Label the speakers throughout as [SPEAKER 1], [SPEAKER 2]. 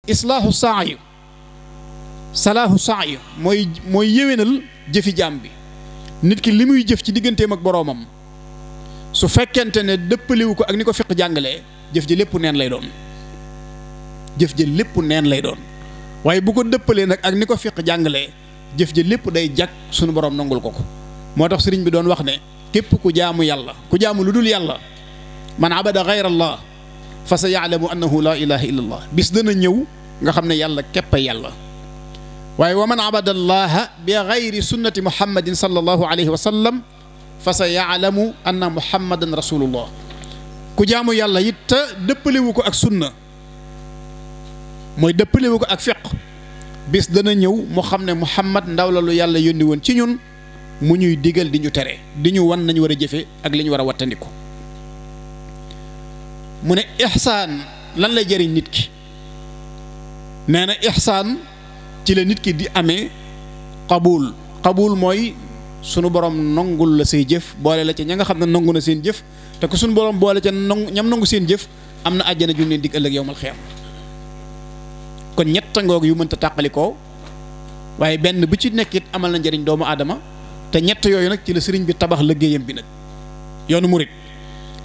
[SPEAKER 1] islaahu saayu salaahu saayu mooy yéwénal jëfi jaam bi. nit ki li muy jëf ci digganteem ak boroomam su fekkente ne dëppaliwu ko ak ni ko fiq jàngalee jëf ji lépp neen lay doon jëf ji lépp neen lay doon waaye bu ko dëppalee nag ak ni ko fiq jàngalee jëf ji lépp day jag sunu boroom nangul ko ko. moo tax sëriñ bi doon wax ne képp ku jaamu yàlla ku jaamu lu dul yàlla man abada gayra allah fa sa yaalamu annahu la ilaha illa allah bis dana ñëw nga xam ne yàlla képp a yàlla. waaye wa man abada allaha bi gayri sunnati muhammadin sallallahu alayhi wa sallam fa sa yaalamu anna muhammadan rasulullah ku jaamu yàlla it te dëppalewu ko ak sunna mooy dëppalewu ko ak fiq bis dana ñëw mu xam ne muhammad ndaw la lu yàlla yónni woon ci ñun mu ñuy digal di ñu tere di ñu wan nañu war a jëfe ak li ñu war a wattandiku. mu ne ixsaan lan lay jëriñ nit ki nee na ixsaan ci la nit ki di amee qabuul mooy sunu borom nongul la say jëf boole la ca ña nga xam ne nangu na seen jëf te ko sunu borom boole ca ñam nangu seen jëf am na àjjana ju leen dig ëllëg yawmal xiyaam. kon ñett ngoog yu mënta tàqalikoo waaye benn bu ci nekkit amal na njëriñ doomu aadama te ñett yooyu nag ci la sëriñ bi tabax liggéeyam bi nag yoonu murit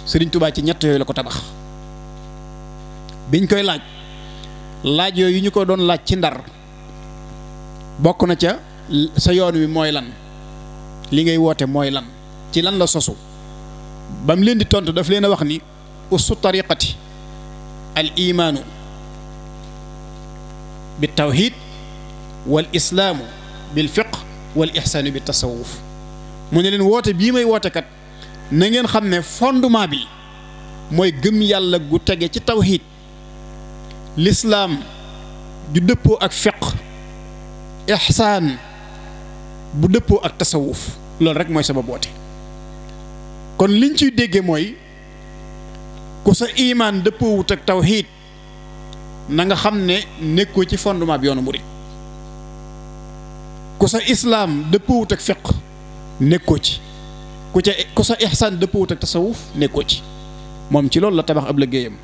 [SPEAKER 1] sëriñ Tuubaa ci ñett yooyu la ko tabax. biñ koy laaj yooyu ñu ko doon laaj ci Ndar bokk na ca sa yoon wi mooy lan li ngay woote mooy lan ci lan la sosu ba mu leen di tontu daf leen a wax ni ussu tariqati al imaanu bi tawhid wal islaamu bil fiq wal ihsaanu bi tasawuf mu ne leen woote bii may woote kat na ngeen xam ne fondement bi mooy gëm yàlla gu tege ci tawhid lislaam ju dëppoo ak fiq ihsaan bu dëppoo ak tasawuf loolu rek mooy sabab woote. kon liñ ciy déggee mooy ku sa imaan dëppoowut ak tawhid na nga xam ne nekkoo ci fondement bi yoonu murid ku sa islaam dëppoowut ak fiq nekkoo ci ku sa ihsaan dëppoowut ak tasawuf nekkoo ci moom ci loolu la tabax ab liggéeyam.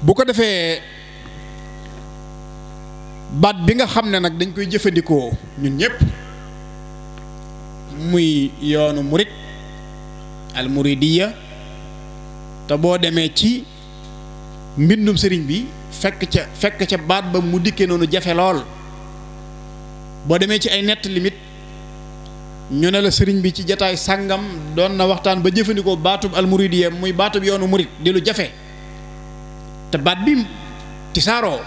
[SPEAKER 1] bu ko defee baat bi nga xam ne nag dañ koy jëfandikoo ñun ñëpp muy yoonu murit al muridiya te boo demee ci mbindum sëriñ bi fekk ca baat ba mu dikkee noonu jafe lool boo demee ci ay nett limit ñu ne la sëriñ bi ci jataay sàngam doon na waxtaan ba jëfandikoo baatub al muridiya muy baatub yoonu murit di lu jafe te baat bi tisaaroo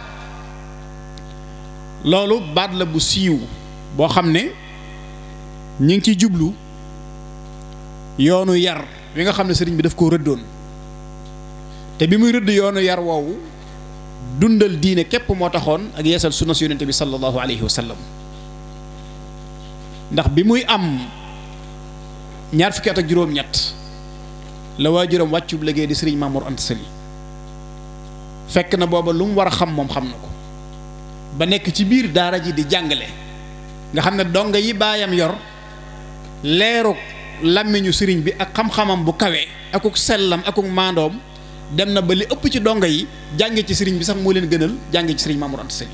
[SPEAKER 1] loolu baat la bu siiw boo xam ne ñu ngi ciy jublu yoonu yar wi nga xam ne sëriñ bi daf koo rëddoon te bi muy rëdd yoonu yar woowu dundal diine képp moo taxoon ak yeesal sunna si yonente bi sallallahu alayhi wa sallam ndax bi muy am ñaar fukki at ak juróom-ñett la waajuram wàccub liggéey di sëriñ Mamour Anta Sali fekk na booba lu mu war a xam moom xam na ko ba nekk ci biir daara ji di jàngale nga xam ne donga yi baayam yor leeruk làmmiñu sëriñ bi ak xam-xamam bu kawe akuk sellam akuk maandoom dem na ba li ëpp ci donga yi jànge ci sëriñ bi sax moo leen gënal jànge ci sëriñ Mamour Anta Sali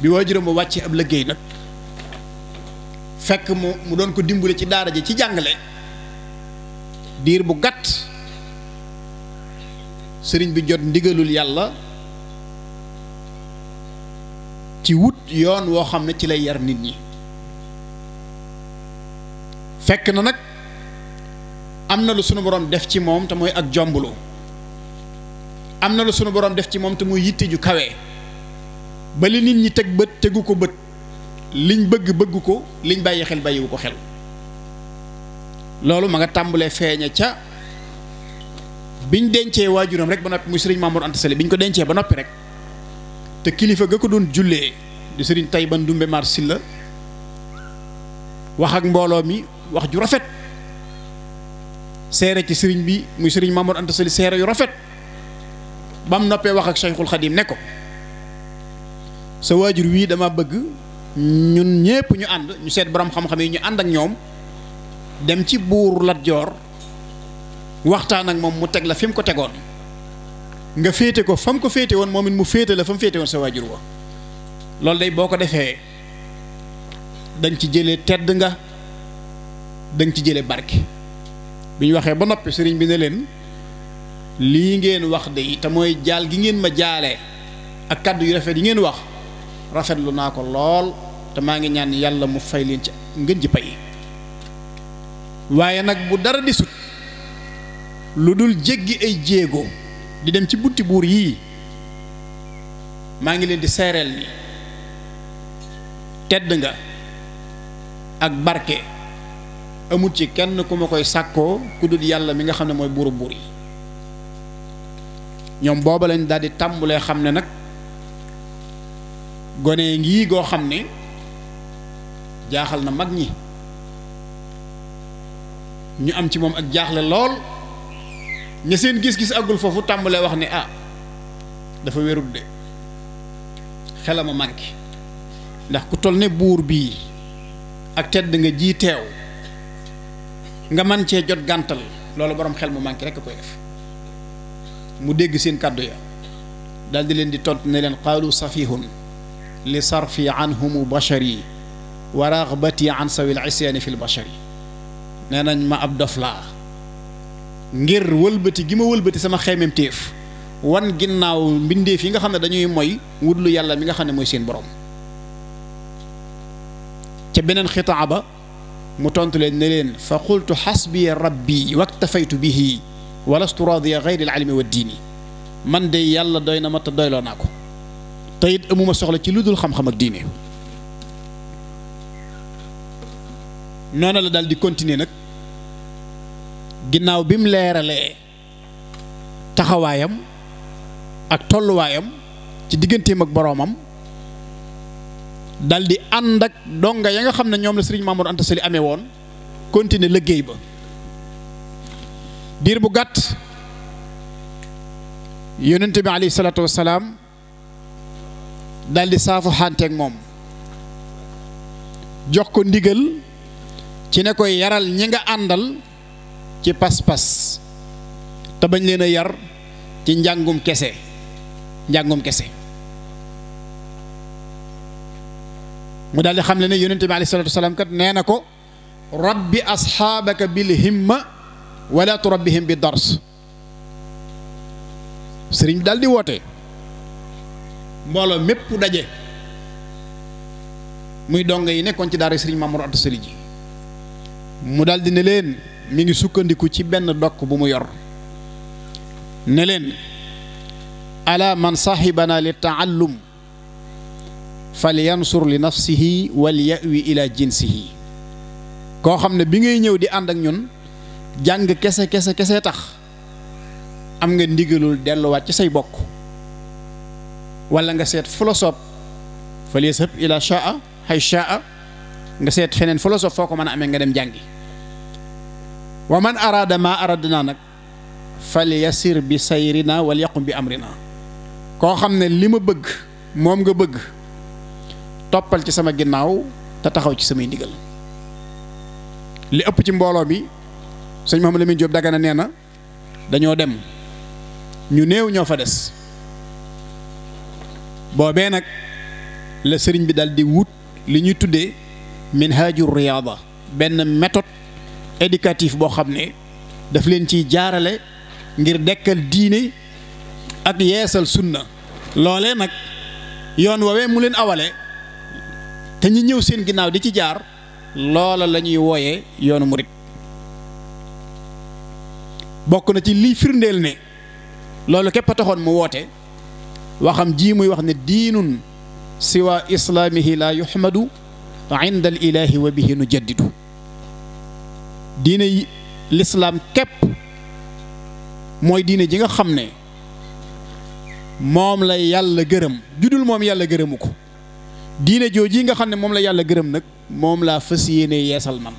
[SPEAKER 1] bi waajuram ba wàccee ab liggéey nag fekk mu doon ko dimbale ci daara ji ci jàngale diir bu gàtt sëriñ bi jot ndigalul yàlla ci wut yoon woo xam ne ci lay yar nit ñi fekk na nag am na lu sunu borom def ci moom te mooy ak jombulu am na lu sunu borom def ci moom te muy yitte ju kawe ba li nit ñi teg bët tegu ko bët liñ bëgg ko liñ bàyyi xel bàyyiwu ko xel loolu ma nga tàmbalee feeña ca biñ dencee waajuram rek ba noppi muy sëriñ Mamour Anta Sali biñ ko dencee ba noppi rek te kilifa ga ko doon jullee di sëriñ Tayba Ndumbe Mar Silla wax ak mbooloo mi wax ju rafet seere ci sëriñ bi muy sëriñ Mamour Anta Sali seere yu rafet ba mu noppee wax ak Cheikhul Khadim ne ko sa waajur wii dama bëgg ñun ñépp ñu ànd ñu seet borom xam-xam yi ñu ànd ak ñoom dem ci buur Lat Joor waxtaan ak moom mu teg la fi mu ko tegoon nga féete ko fam ko féete woon moom it mu féete la fa mu féete woon sa waajur wa loolu day boo ko defee dañ ci jëlee tedd nga dañ ci jëlee barke bi ñu waxee ba noppi sëriñ bi ne leen lii ngeen wax de te mooy jaal gi ngeen ma jaalee ak kàddu yu rafet yi ngeen wax rafetlu naa ko lool te maa ngi ñaan yàlla mu fay leen ci ngeen ji pay waaye nag bu dara desut lu dul jéggi ay jéego di dem ci bunti buur yii maa ngi leen di seereel ni tedd nga ak barke amul ci kenn ku ma koy sàkkoo ku dul yàlla mi nga xam ne mooy buuru buur yi ñoom booba lañ daal di tàmbulee xam ne nag gone ngii goo xam ne jaaxal na mag ñi ñu am ci moom ak jaaxle lool ña seen gis-gis àggul foofu tàmbulee wax ne ah dafa wérut de xelama manqué ndax ku toll ne buur bii ak tedd nga ji teew nga man cee jot gàntal loolu borom xel mu manqué rekk a koy def mu dégg seen kàddu ya daldi leen di tontu ne leen qaalu safihun li sarfi anhumu bashari wa raghbati an sawil isyaani fil bashari nee nañ ma ab dof laa ngir wëlbati gi ma wëlbati sama xeymem téef wan ginnaaw mbindeef yi nga xam ne dañuy moy wudlu yàlla mi nga xam ne mooy seen borom ca beneen xitaa ba mu tontu leen ne leen fa qultu xasbi rabbi waktafaytu bihi walastu radiya gayri al ilmi wa diini man de yàlla doy na ma te doyloo naa ko te it amuma soxla ci lu dul xam-xam ak diine noonu la daal di continuer nag ginnaaw bi mu leeralee taxawaayam ak tolluwaayam ci digganteem ak boroomam dal di ànd ak donga ya nga xam ne ñoom la sëriñ Mamadou Anta Sali amee woon continuer liggéey ba diir bu gàtt yonente bi alayhi salaatu wassalaam dal di saafu xanteeg moom jox ko ndigal ci ne koy yaral ñi nga àndal ci pas-pas te bañ leen a yar ci njàngum kese mu daal di xam le ne yonente bi alayhi salaatu wasalaam kat nee na ko rabbi asxaabaka bil himma wala turabbihim bi dars sëriñ bi daal di woote mbooloo mépp daje muy donga yi nekkoon ci daara sëriñ Mamour Anta Sali ji mu daal di ne leen mi ngi sukkandiku ci benn dokk bu mu yor ne leen ala man sahibana li taallum fal yansur li nafsihi wal yawi ila jinsihi koo xam ne bi ngay ñëw di ànd ak ñun jàng kese tax am nga ndigalul delluwaat ci say bokk wala nga seet philosophe fal yasab ila shaa hay shaa nga seet feneen philosophe foo ko mën a amee nga dem jàngi wa man araada ma aradna nag fal yasir bi sayrina wal yaqum bi amrina koo xam ne li ma bëgg moom nga bëgg toppal ci sama ginnaaw te taxaw ci samay ndigal li ëpp ci mbooloo mi sëñ Mouhamadou Lamine Diop Dagana nee na dañoo dem ñu néew ñoo fa des boobee nag la sëriñ bi dal di wut li ñuy tuddee minhajur riyaada benn méthode éducative boo xam ne daf leen ciy jaarale ngir dekkal diine ak yeesal sunna loolee nag yoon woowee mu leen awale te ñi ñëw seen ginnaaw di ci jaar loola la ñuy wooyee yoonu murit bokk na ci liy firndeel ne loolu képp a taxoon mu woote waxam ji muy wax ne diinun siwa islaamihi la yuhmadu inda al ilahi wa bihi nu jaddidu diine yi lislaam képp mooy diine ji nga xam ne moom la yàlla gërëm judul moom yàlla gërëmu ko diine jooji nga xam ne moom la yàlla gërëm nag moom laa fas yéene yeesal man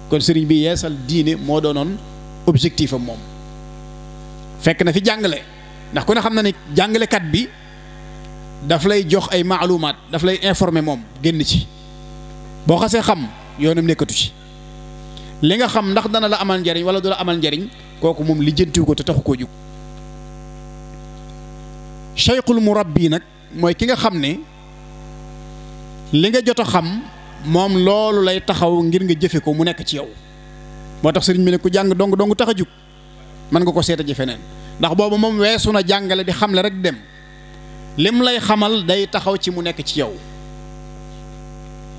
[SPEAKER 1] kon sëriñ bi yeesal diine moo doonoon objectif am moom fekk na fi jàngale ndax ku ne xam na ne jàngalekat bi daf lay jox ay maalumaat daf lay informer moom génn ci boo xasee xam yoonam nekkatu ci li nga xam ndax dana la amal njariñ wala du la amal njariñ kooku moom lijjantiwu ko te taxu koo jug cheikhul murabbi nag mooy ki nga xam ne li nga jot a xam moom loolu lay taxaw ngir nga jëfe ko mu nekk ci yow. moo tax sëriñ bi ne ku jàng dong tax a jug mën nga ko seeta ji feneen ndax boobu moom weesu na jàngale di xamle rek dem lim lay xamal day taxaw ci mu nekk ci yow.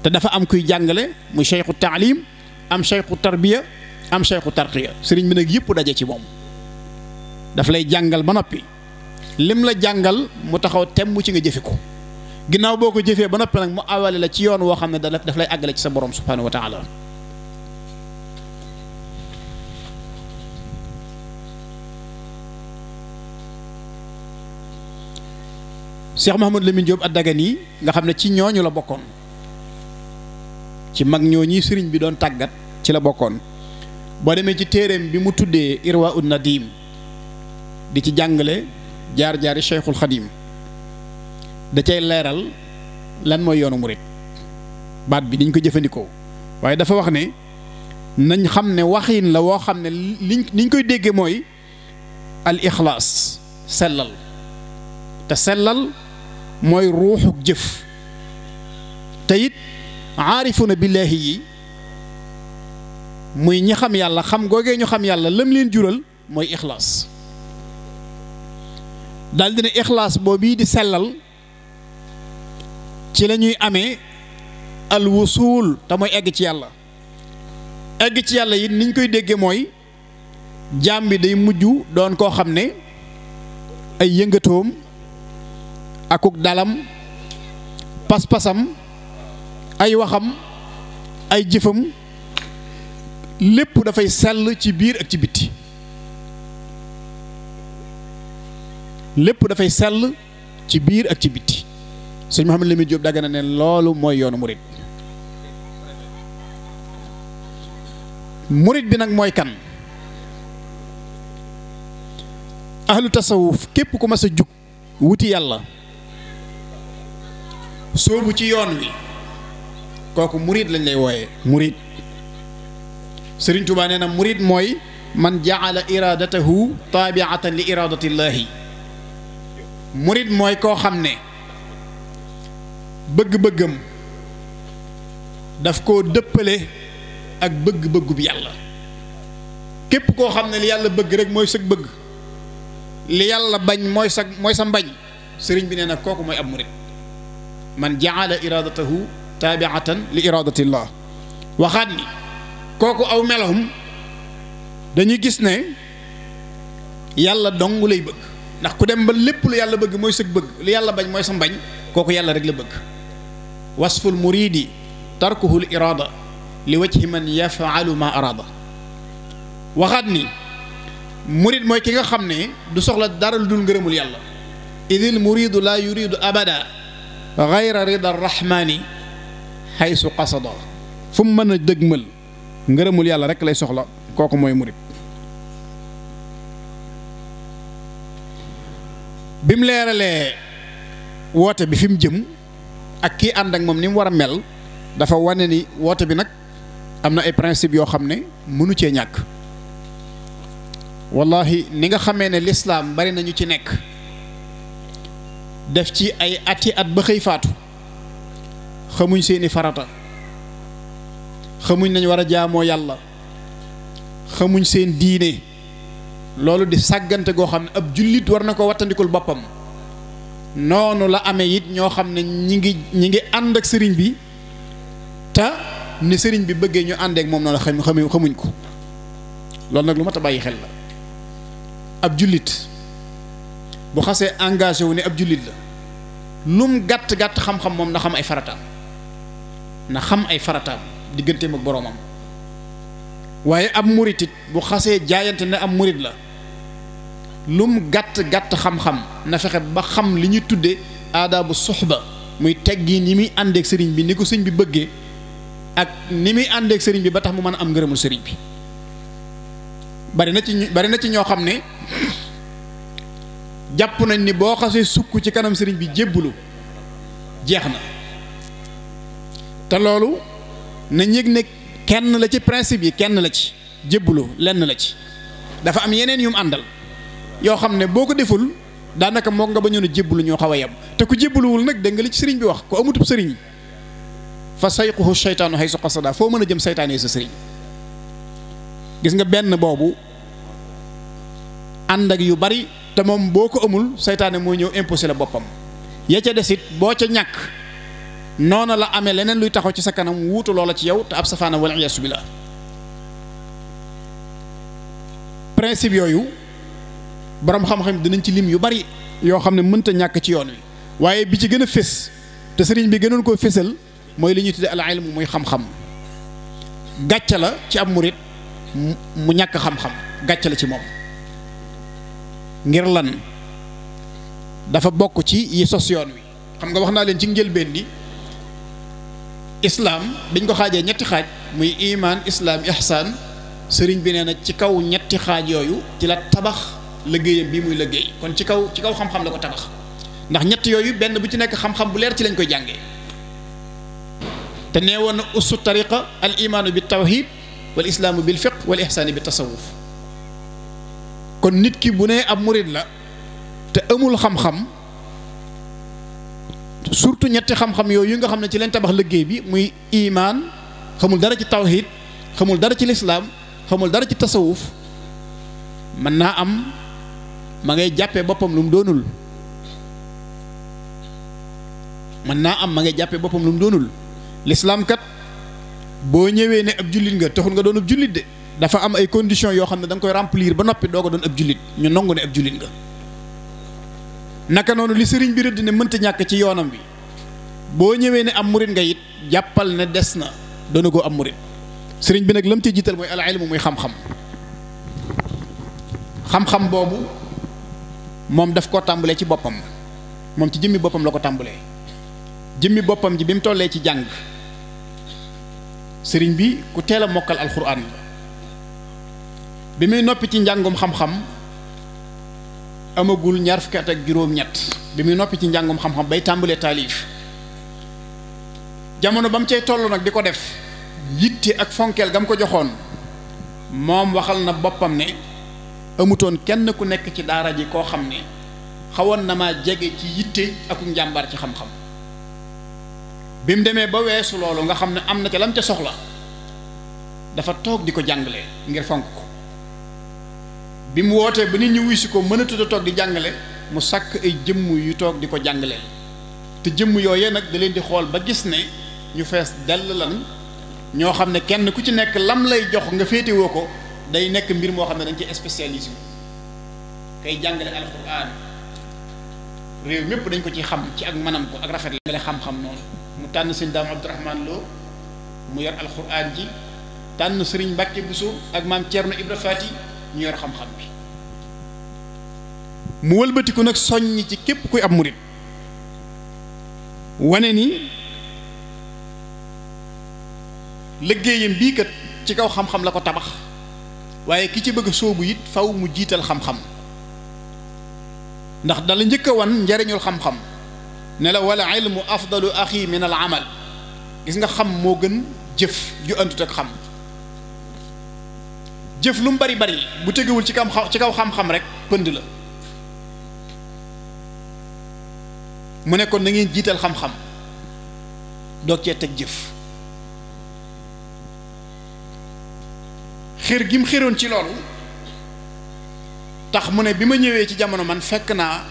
[SPEAKER 1] te dafa am kuy jàngale muy cheikhu taalim am cheikhu tarbiya am cheikhu tarqiya sëriñ bi nag yëpp daje ci moom. daf lay jàngal ba noppi lim la jàngal mu taxaw temm ci nga jëfe ko ginnaaw boo ko jëfee ba noppi nag mu awale la ci yoon woo xam ne daf lay àggale ci sa borom subhanahu wa taala. Cheikh Mouhamadou Lamine Diop ad-Dagani nga xam ne ci ñooñu la bokkoon ci mag ñooñi sëriñ bi doon tàggat ci la bokkoon boo demee ci téereem bi mu tuddee Irwa Nadim di ci jàngale jaar-jaari Cheikhul Khadim da cay leeral lan mooy yoonu murit baat bi diñ ko jëfandikoo waaye dafa wax ne nañ xam ne waxiin la woo xam ne liñ koy déggee mooy al ixlaas sellal te sellal mooy ruuxuk jëf te it aarifuna billaahi yi muy ñi xam yàlla xam googee ñu xam yàlla lam leen jural mooy ixlaas daal dina ixlaas boobu di sellal ci la ñuy amee al wusuul te mooy egg ci yàlla egg ci yàlla it niñ koy déggee mooy jaam bi day mujj doon koo xam ne ay yëngatoom akuk dalam pas-pasam ay waxam ay jëfam lépp dafay sell ci biir ak ci bitti lépp dafay sell ci biir ak ci bitti sëñ Mouhamadou Lamine Diop Dagana ne loolu mooy yoonu murit murit bi nag mooy kan ahlu tasawuf képp ku mas a jug wuti yàlla soobu ci yoon wi kooku murit lañ lay wooyee murit Sëriñ Tuubaa nee na murit mooy man jaala iradatahu taabiatan li iradatillahi murit mooy koo xam ne bëgg-bëggam daf koo dëppale ak bëgg-bëggub yàlla képp koo xam ne li yàlla bëgg rek mooy sa bëgg li yàlla bañ mooy sa mbañ sëriñ bi nee na kooku mooy ab murit man jaala iradatahu taabiatan li iradatillah waxaat ni kooku aw melahum dañuy gis ne yàlla dong lay bëgg ndax ku dem ba lépp lu yàlla bëgg mooy sa bëgg li yàlla bañ mooy sa mbañ kooku yàlla rek la bëgg wasful muridi tarkuhu l irada li wajhi man yafalu ma arada waxaat ni murid mooy ki nga xam ne du soxla dara lu dul ngërëmul yàlla idil muridu la yuridu abada gayra rida arrahmani haysu qasada fu mu mën a dëgmal ngërëmul yàlla rek lay soxla kooku mooy murid bi mu leeralee woote bi fi mu jëm ak kii ànd ak moom ni mu war a mel dafa wane ni woote bi nag am na ay principe yoo xam ne mënu cee ñàkk wallahi ni nga xamee ne lislaam bari nañu ci nekk def ci ay ati at ba xëy faatu xamuñ seeni farata xamuñ nañ war a jaamoo yàlla xamuñ seen diine loolu di sàggante goo xam ne ab jullit war na ko wattandikul boppam noonu la amee it ñoo xam ne ñi ngi ànd ak sëriñ bi te ni sëriñ bi bëggee ñu àndeek moom noonu xamuñ ko loolu nag lu mat a bàyyi xel la ab jullit bu xasee engagé wu ne ab jullit la lum gàtt-gàtt xam-xam moom na xam ay farataam na xam ay farataam digganteem ak boroomam waaye ab murit it bu xasee jaayante ne ab murit la lum gàtt-gàtt xam-xam na fexe ba xam li ñuy tudde aadaabu suxba muy teggiin yi muy àndeek sëriñ bi ni ko sëriñ bi bëggee ak ni muy àndeek sëriñ bi ba tax mu mën a am ngërëmul sëriñ bi bari na ci ñoo xam ne jàpp nañ ni boo xasee sukk ci kanam sëriñ bi jébbulu jeex na te loolu nañ yëg ne kenn la ci principe yi kenn la ci jébbulu lenn la ci dafa am yeneen yum àndal yoo xam ne boo ko deful daanaka moog nga ba ñëw a jébbalu ñoo xaw a yem te ku jébbaluwul nag dégg nga li ci sëriñ bi wax ku amutub sëriñ fa sayquhu shaytaanu haysu qasada foo mën a jëm saytaane sa sëriñ. gis nga benn boobu ànd ak yu bari te moom boo ko amul saytaane mooy ñëw imposé la boppam ya ca desit boo ca ñàkk noona la amee leneen luy taxaw ci sa kanam wuutu loola ci yow te ab safaana wal iyaasu billah. principe yooyu borom xam-xam dinañ ci lim yu bari yoo xam ne mënta ñàkk ci yoon wi waaye bi ci gën a fés te sëriñ bi gënoon koo fésal mooy li ñuy tudde al ilm muy xam-xam. gàcce la ci ab murit mu ñàkk xam-xam gàcce la ci moom ngir lan dafa bokk ci yi sos yoon wi. xam nga wax naa leen ci njëlbeen ni islaam biñ ko xaajee ñetti xaaj muy iman islaam ihsaan sëriñ bi nee na ci kaw ñetti xaaj yooyu ci la tabax liggéeyam bii muy liggéey kon ci kaw xam-xam la ko tabax ndax ñett yooyu benn bu ci nekk xam-xam bu leer ci lañ koy jàngee te nee woon na ussu tariqa al imaanu bi tawhid wal islaamu bil fiqh wal ihsaani bi tasawuf kon nit ki bu nee ab murid la te amul xam-xam surtout ñetti xam-xam yooyu nga xam ne ci leen tabax liggéey bi muy imaan xamul dara ci tawhid xamul dara ci lislaam xamul dara ci tasawuf mën naa am ma ngay jàppee boppam lu mu doonul lislaam kat boo ñëwee ne ab jullit nga taxul nga doon ab jullit de dafa am ay conditions yoo xam ne da nga koy remplir ba noppi doo ko doon ab jullit ñu nangu ne ab jullit nga. naka noonu li sëriñ bi rëdd ne mënta ñàkk ci yoonam bi boo ñëwee ne am murit nga it jàppal ne des na doona koo am murit sëriñ bi nag lam ci jiital mooy al ilmu muy xam-xam boobu moom daf koo tàmbalee ci boppam moom ci jëmmi boppam la ko tàmbalee jëmmi boppam ji bi mu tollee ci jàng sëriñ bi ku teel a mokkal alxuraan la bi muy noppi ci njàngum xam-xam amagul ñaar fukki at ak juróom-ñett bi muy noppi ci njàngum xam-xam bay tàmbalee taalif jamono ba mu cay toll nag di ko def yitte ak fonkeel ga mu ko joxoon moom waxal na boppam ne amutoon kenn ku nekk ci daara ji koo xam ne xawoon na maa jege ci yitte ak njàmbaar ci xam-xam bi mu demee ba weesu loolu nga xam ne am na ca lam ca soxla dafa toog di ko jàngale ngir fonk ko bi mu wootee ba nit ñi wuy si ko mënatut a toog di jàngale mu sàkk ay jëmm yu toog di ko jàngaleel te jëmm yooyee nag da leen di xool ba gis ne ñu fees dell lan ñoo xam ne kenn ku ci nekk lam lay jox nga féetewoo ko day nekk mbir moo xam ne dañ ci spécialisé kay jàngale alxuraan réew mépp dañ ko ci xam ci ak manam ko ak rafet la xam-xam noonu mu tànn sëñ Daam Abdourahmane Lo mu yor alxuraan ji tànn sëriñ Mbàkke Buso ak maam Ceerno Ibra Faati ñu yor xam-xam bi mu wëlbatiku nag soññ ci képp kuy ab murit wane ni liggéeyam bii kat ci kaw xam-xam la ko tabax waaye ki ci bëgg a sóobu it faw mu jiital xam-xam ndax dala njëkk a wan njariñul xam-xam ne la wala ilmu afdalu axi min al amal gis nga xam moo gën jëf ju àndut ak xam jëf lu mu bari bari bu tegewul ci kaw xam-xam rek pënd la mu nekkoon na ngeen jiital xam-xam doog cee teg jëf xër gi mu xëroon ci loolu tax mu ne bi ma ñëwee ci jamono man fekk naa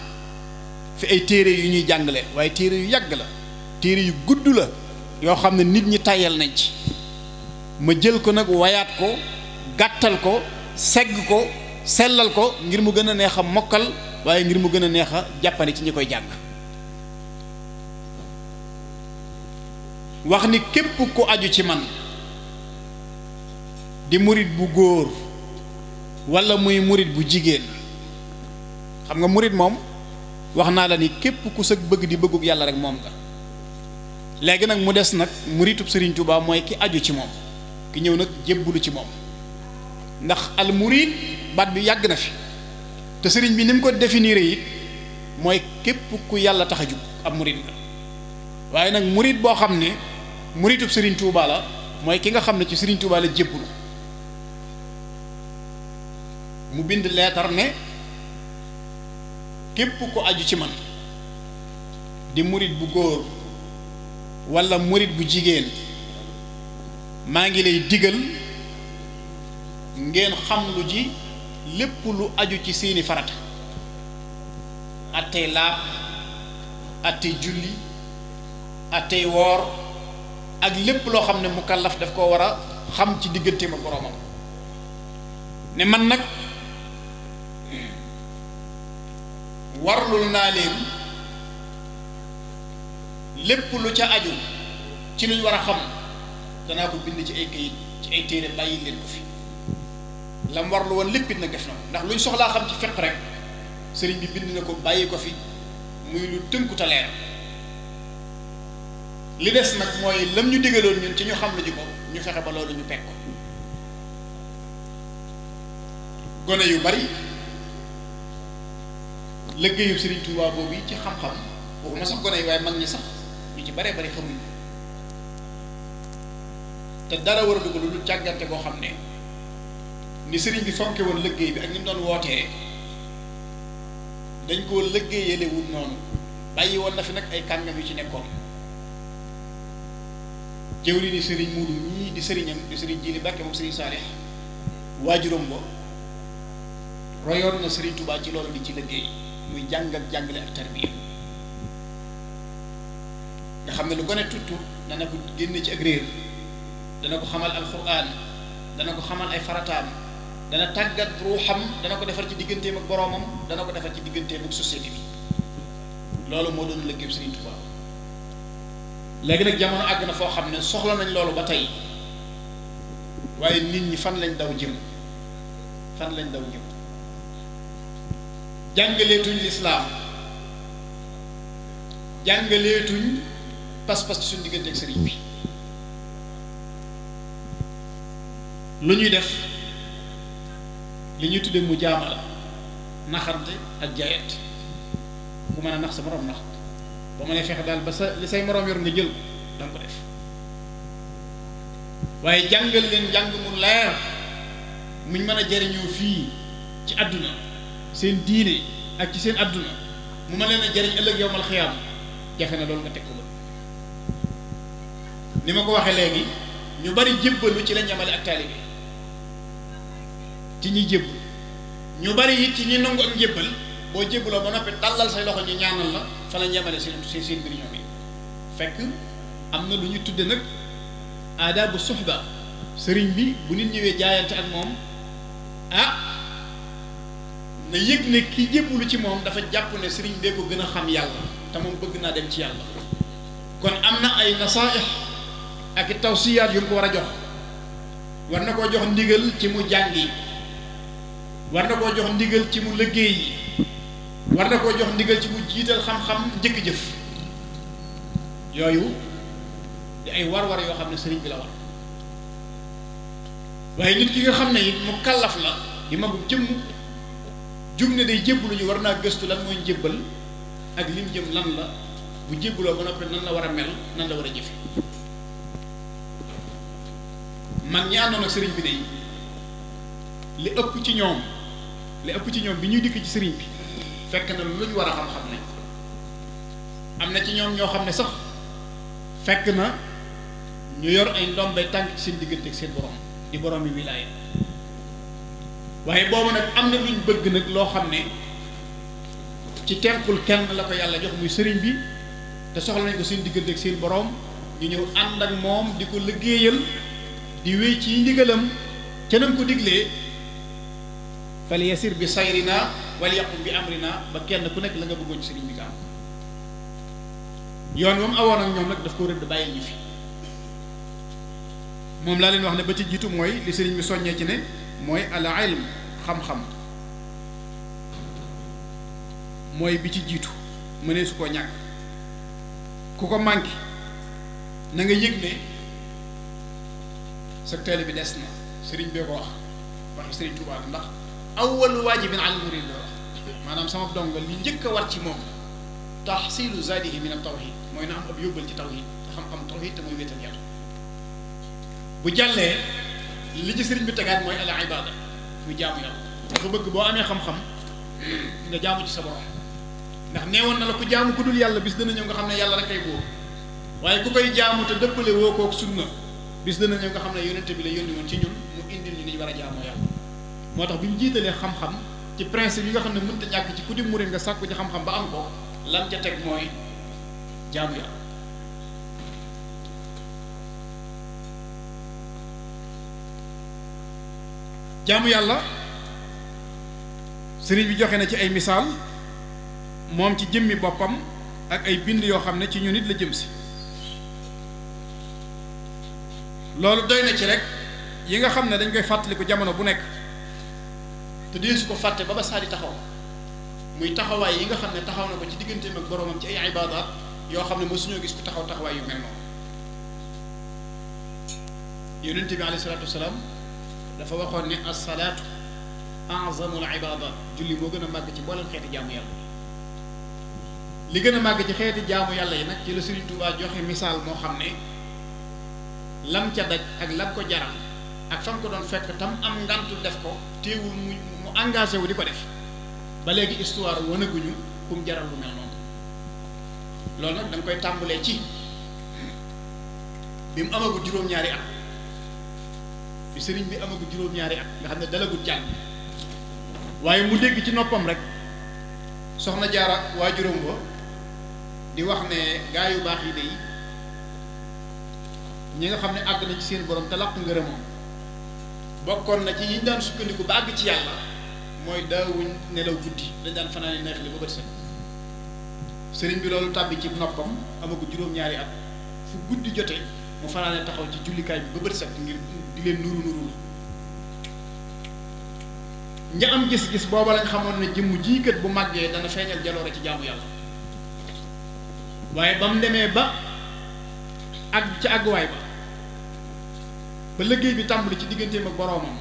[SPEAKER 1] fi ay téere yu ñuy jàngale waaye téere yu yàgg la téere yu gudd la yoo xam ne nit ñi tàyyal nañ ci ma jël ko nag wayaat ko gàttal ko segg ko sellal ko ngir mu gën a neex a mokkal waaye ngir mu gën a neex a jàppane ci ñi koy jàng wax ni képp ku aju ci man di murit bu góor walla muy murit bu jigéen xam nga murit moom wax naa la ni képp ku sëg bëgg di bëgguk yàlla rek moom nga léegi nag mu des nag muritub Sëriñ Tuubaa mooy ki aju ci moom ki ñëw nag jébbulu ci moom ndax al murit baat bi yàgg na fi te sëriñ bi ni mu ko définir it mooy képp ku yàlla tax a jug ab murit nga waaye nag murit boo xam ne muritub Sëriñ Tuubaa la mooy ki nga xam ne ci Sëriñ Tuubaa la jébbulu mu bind leetar ne képp ko aju ci man di murit bu góor walla murit bu jigéen maa ngi lay digal ngeen xam lu ji lépp lu aju ci seeni farata attey laab attey julli attey woor ak lépp loo xam ne mukallaf daf koo war a xam ci digganteem ak boroomam ne man nag warlul naa leen lépp lu ca aju ci luñ war a xam danaa ko bind ci ay kayit ci ay téere bàyyi leen ko fi lam warlu woon lépp it nag def na ko ndax luñ soxlaa xam ci fiqh rek sëriñ bi bind na ko bàyyi ko fi muy lu tënku te leer li des nag mooy lam ñu digaloon ñun ci ñu xam lu ji ko ñu fexe ba loolu ñu pekk ko gone yu bari liggéeyu Sëriñ Tuubaa boobu yi ci xam-xam waxuma sax gone yi waaye mag ñi sax ñu ci baree bari xamuñ ko te dara war a dugg lu càggante boo xam ne ni sëriñ bi fonke woon liggéey bi ak ni mu doon wootee dañ koo liggéeyale wut noonu bàyyi woon na fi nag ay kàngam yu ci nekkoon jëwri ni sëriñ Muudu ñii di sëriñam di sëriñ Jili Mbàkke moom sëriñ Saalix waajuram ba royoon na Sëriñ Tuubaa ci loolu di ci liggéey muy jàng ak jàngale ak tarbiya nga xam ne lu gone tuttu dana ko génne ci ak réer dana ko xamal alxuraan dana ko xamal ay farataam dana tàggat ruuxam dana ko defar ci digganteem ak boroomam dana ko defar ci digganteem ak société bi loolu moo doon liggéeyu Sëriñ Tuubaa léegi nag jamono àgg na foo xam ne soxla nañ loolu ba tey waaye nit ñi fan lañ daw jëm jàngaleetuñ lislaam jàngaleetuñ pas-pas ci suñu diggante ak sëriñ bi lu ñuy def li ñuy tudde mu jaamala naxante ak jaayante ku mën a nax sa moroom nax ba ma ne fexe daal ba sa li say moroom yor nga jël ko danga ko def waaye jàngal leen jàng mu leer muñ mën a jariñoo fii ci àdduna seen diine ak ci seen àdduna mu ma leen a jariñ ëllëg yowmal xiyaam jafe na loolu nga teg ko ba ni ma ko waxee léegi ñu bari jébbalu ci lañ yemale ak taalibe ci ñi jébbal ñu bari it ci ñi nangu ak njébbal boo jébbaloo ba noppi tàllal say loxo ñu ñaanal la fa lañ yemale seen mbir ñoom yi fekk am na lu ñu tudde nag aadaabu suhba sëriñ bi bu nit ñëwee jaayante ak moom na yëg ne ki jébbalu ci moom dafa jàpp ne sëriñ bee ko gën a xam yàlla te moom bëgg naa dem ci yàlla kon am na ay nasaaix ak i tawsiyaat yu mu ko war a jox war na koo jox ndigal ci mu jàngi war na koo jox ndigal ci mu liggéey yi war na koo jox ndigal ci mu jiital xam-xam njëkk jëf yooyu di ay war-war yoo xam ne sëriñ bi la war waaye nit ki nga xam ne it mu kallaf la di magum jëmm jug ne day jébbalu ñu war naa gëstu lan mooy njébbal ak lim jëm lan la bu jébbaloo ba noppi nan la war a mel nan la war a jëfe man ñi àndoon ak sëriñ bi day li ëpp ci ñoom bi ñuy dikk ci sëriñ bi fekk na lu ñu war a xam-xam nañ am na ci ñoom ñoo xam ne sax fekk na ñu yor ay ndombay tànk ci seen diggante ak seen borom di borom yi wilaaya waaye boobu nag am na luñ bëgg nag loo xam ne ci tenkul kenn la ko yàlla jox muy sëriñ bi te soxla nañ ko seen diggante ak seen borom ñu ñëw ànd ak moom di ko liggéeyal di wéy ci ndigalam ca nam ko diglee fal yasir bi sayrina wal yaqum bi amrina ba kenn ku nekk la nga bëggoon ci sëriñ bi nga am yoon moom awoon ak ñoom nag daf ko rëdd bàyyil ñu fi moom laa leen wax ne ba ci jiitu mooy li sëriñ bi soññee ci ne mooy al ilm xam-xam mooy bi ci jiitu mënee su koo ñàkk ku ko manqué na nga yëg ne sa taalibe bi des na sëriñ bee ko wax sëriñ Tuubaa ndax awwalu waajibin al murid la wax maanaam sama dongo li njëkk a war ci moom tahsilu zaadihi min at tawhid mooy na am ab yóbbal ci tawhid te xam-xam tawhid te mooy wéetal yàlla bu jàllee li ci sëriñ bi tegaat mooy al ibada muy jaamu yàlla dafa bëgg boo amee xam-xam nga jaamu ci sa borom ndax neewoon na la ku jaamu ku dul yàlla bis dana ñëw nga xam ne yàlla rek ay buur waaye ku koy jaamu te dëppale woo kook sunna bis dana ñëw nga xam ne yonente bi la yónni woon ci ñun mu indil ñu ni ñu war a jaamoo yàlla. moo tax bi mu jiitalee xam-xam ci principe yi nga xam ne mënta ñàkk ci ku di murid nga sàkku ci xam-xam ba am ko lam ca teg mooy jaamu yàlla. jaamu yàlla sëriñ bi joxe na ci ay misaal moom ci jëmmi boppam ak ay bind yoo xam ne ci ñu nit la jëm si. loolu doy na ci rek yi nga xam ne dañ koy fàttaliku jamono bu nekk te dee su ko fàtte ba saa di taxaw muy taxawaay yi nga xam ne taxaw na ko ci digganteem ak boroomam ci ay ibaadaat yoo xam ne mosuñoo gis ku taxaw taxawaay yu mel noonu. yonent bi alayhi salaatu wasalaam dafa waxoon ne as-salaatu a'zamul ibaadaat julli moo gën a màgg ci mboolem xeeti jaamu yàlla. li gën a màgg ci xeeti jaamu yàlla yi nag ci la Sëriñ Tuubaa joxe misaal moo xam ne lam ca daj ak lam ko jaral ak fam ko doon fekk tam am ngantu def ko téewul mu engagé wu di ko def ba léegi histoire wanaguñu kum jaral lu mel noonu. loolu nag da nga koy tàmbalee ci bi mu amagu juróom-ñaari at bi sëriñ bi amagu juróom-ñaari at nga xam ne dalagut jàng waaye mu dégg ci noppam rek soxna Jaara waajuram ba di wax ne gaa yu baax yi de ñi nga xam ne àgg na ci seen borom te làq ngërëmam bokkoon na ci yi ñu daan sukkandiku ba àgg ci yàlla mooy daawuñ nelaw guddi dañ daan fanaane neex li ba bët set. sëriñ bi loolu tàbbi ci noppam amagu juróom-ñaari at fu guddi jotee mu fanaane taxaw ci jullikaay bi ba bët set ngir di leen nuru nuru ña am gis-gis booba lañ xamoon ne jëmm jii kat bu màggee dana feeñal jaloore ci jaamu yàlla waaye ba mu demee ba àgg ci àgguwaay ba liggéey bi tàmbali ci digganteem ak boroomam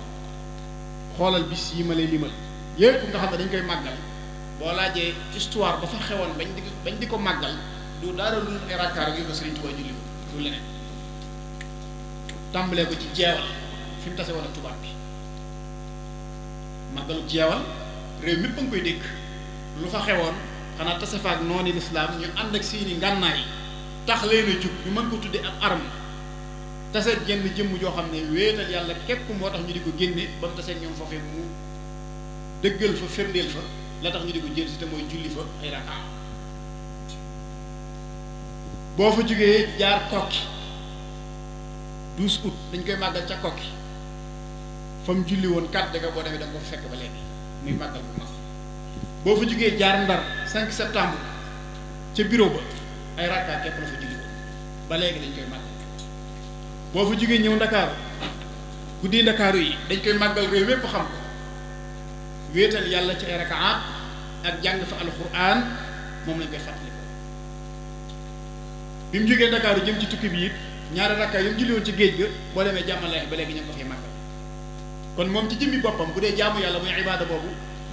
[SPEAKER 1] xoolal bis yi ma lay limal yépp nga xam ne dañ koy màggal boo laajee histoire ba fa xewoon bañ di ko màggal du dara lu ay rakkaar yu ko Sëriñ Tuubaa julli du leneen tàmbalee ko ci jeewal fi mu tase woon ak tubaab bi màggalu jeewal réew mépp a ngi koy dégg lu fa xewoon xanaa tase fa ak nooni lislaam ñu ànd ak seeni ngànnaay tax leen a jug ñu mën ko tudde ak arme taseet jenn jëmm joo xam ne wéetal yàlla képp moo tax ñu di ko génne ba mu taseet ñoom foofee mu dëggal fa firndeel fa la tax ñu di ko jël si te mooy julli fa ay rakka boo fa jógee jaar kokki 12 août dañ koy màggal ca kokki fa mu julli woon kàddu ga boo demee da nga ko fekk ba léegi muy màggal bu mag boo fa jógee jaar ndar 5 septembre ca bureau ba ay rakka képp la fa julli woon ba léegi dañ koy màggal boo fa jógee ñëw ndakaaru guddi ndakaaru yi dañ koy màggal réew mépp xam ko wéetal yàlla ci ay rakaat ak jàng fa alxuraan moom lañ koy fàttali ko bi mu jógee ndakaaru jëm ci tukki bi it ñaari rakka yu mu julli woon ci géej ga boo demee jàmmaleex ba léegi ñu ngi ko fay màggal kon moom ci jëmmi boppam bu dee jaamu yàlla muy ibaada boobu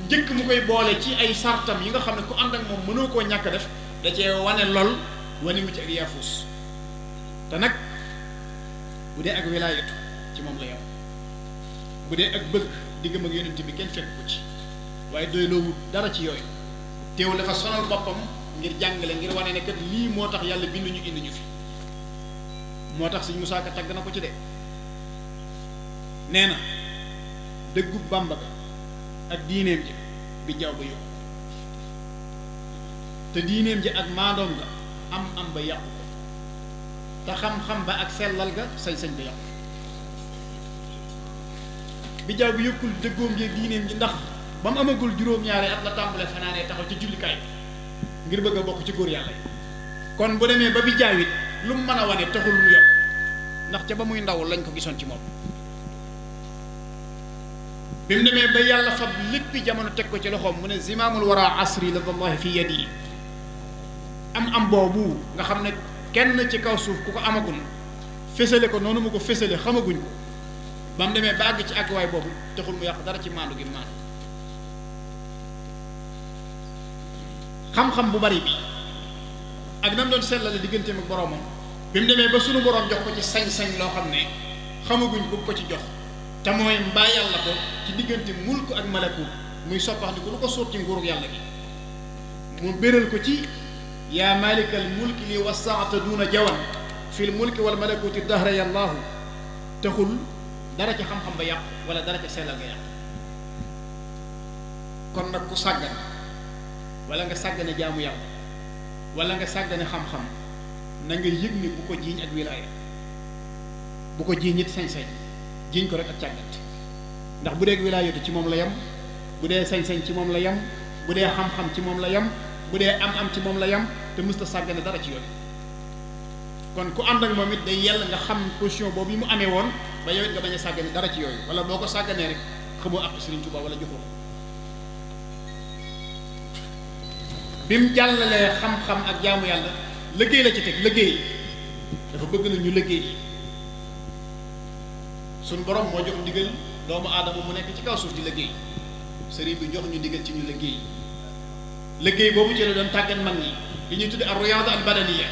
[SPEAKER 1] njëkk mu koy boole ci ay sartam yi nga xam ne ku ànd ak moom mënoo koo ñàkk def da cee wane lool wane mu ci ak yaafuus te nag bu dee ak wilaayatu ci moom la yow bu dee ak bëgg diggam ak yonent bi kenn fekk ko ci waaye doy loowut dara ci yooyu teewul dafa sonal boppam ngir jàngale ngir wane ne kat lii moo tax yàlla bindu ñu indi ñu fi moo tax Sëñ Musaa Ka tagg na ko ci de nee na dëggu Bàmba ga ak diineem ji bi jaww ba yokku te diineem ji ak maandoom ga am ba yàqu ko te xam-xam ba ak sellal ga sañ-sañ ba yàqu bi jaww bi yokkul dëggoom ji ak diineem ji ndax ba mu amagul juróom-ñaari at la tàmbale fanaanee taxaw ci jullikaay ngir bëgg a bokk ci góor yàlla kon bu demee ba bi jaaw it lu mu mën a wane taxul mu yokk ndax ca ba muy ndaw lañ ko gisoon ci moom bi mu demee ba yàlla fab léppi jamono teg ko ci loxoom mu ne zimaamul wara asri la wallahi fi yadi am boobu nga xam ne kenn ci kaw suuf ku ko amagul fésale ko noonu mu ko fésale xamaguñ ko ba mu demee ba àgg ci àgguwaay boobu taxul mu yàq dara ci maandu gi maandu xam-xam bu bari bi ak nam doon sellale digganteem ak boroomam bi mu demee ba sunu boroom jox ko ci sañ-sañ loo xam ne xamaguñ ko ci jox te mooy mbaa yàlla ko ci diggante mulk ak malakut muy soppax ni ko lu ko suut ci nguurug yàlla gi mu béral ko ci yaa malikal mulki li wasaata duuna jawan fil mulki wal malakuti dahra yallaahu taxul dara ca xam-xam ba yàqu wala dara ca sellal nga yàqu. kon nag ku sàggan wala nga sàggane jaamu yàlla wala nga sàggane xam-xam na nga yëg ni bu ko jiiñ ak wilaaya bu ko jiiñ it sañ-sañ jiiñ ko rek ak càggante ndax bu dee wilaayatu ci moom la yem bu dee sañ-sañ ci moom la yem bu dee xam-xam ci moom la yem bu dee am-am ci moom la yem te mësta sàggane dara ci yooyu. kon ku ànd ak moom it day yell nga xam position boobu yi mu amee woon ba yow it nga bañ a sàggane dara ci yooyu wala boo ko sàgganee rek xamoo ak Sëriñ Tuubaa wala joxoo bi mu jàllalee xam-xam ak jaamu yàlla liggéey la ci teg liggéey dafa bëgg na ñu liggéey suñ borom moo jox ndigal doomu aadama mu nekk ci kaw suuf di liggéey sëriñ bi jox ñu ndigal ci ñu liggéey liggéey boobu ci la doon tàggat mag ñi li ñuy tudde ar-riyaada al-badaniya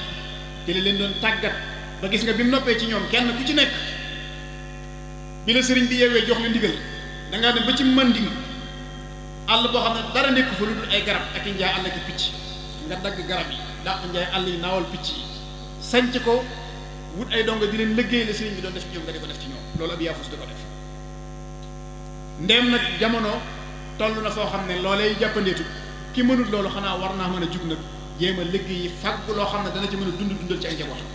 [SPEAKER 1] ci la leen doon tàggat ba gis nga bi mu noppee ci ñoom kenn ku ci nekk bi la sëriñ bi yeewee jox la ndigal da ngaa dem ba ci Manding àll boo xam ne dara nekk fa lu dul ay garab ak i njaay àll ki picc nga dagg garab yi dàq njaay àll yi naawal picc yi sanc ko wut ay dongo di leen liggéey la sëriñ bi doon def ci ñoom nga di ko def ci ñoom loolu ab yaafus di ko def ndéem nag jamono toll na foo xam ne loolee jàppandeetu ki mënut loolu xanaa war naa mën a jug nag jéem a liggéey yi fàgg loo xam ne dana ci mën a dundal ci ay njabootam.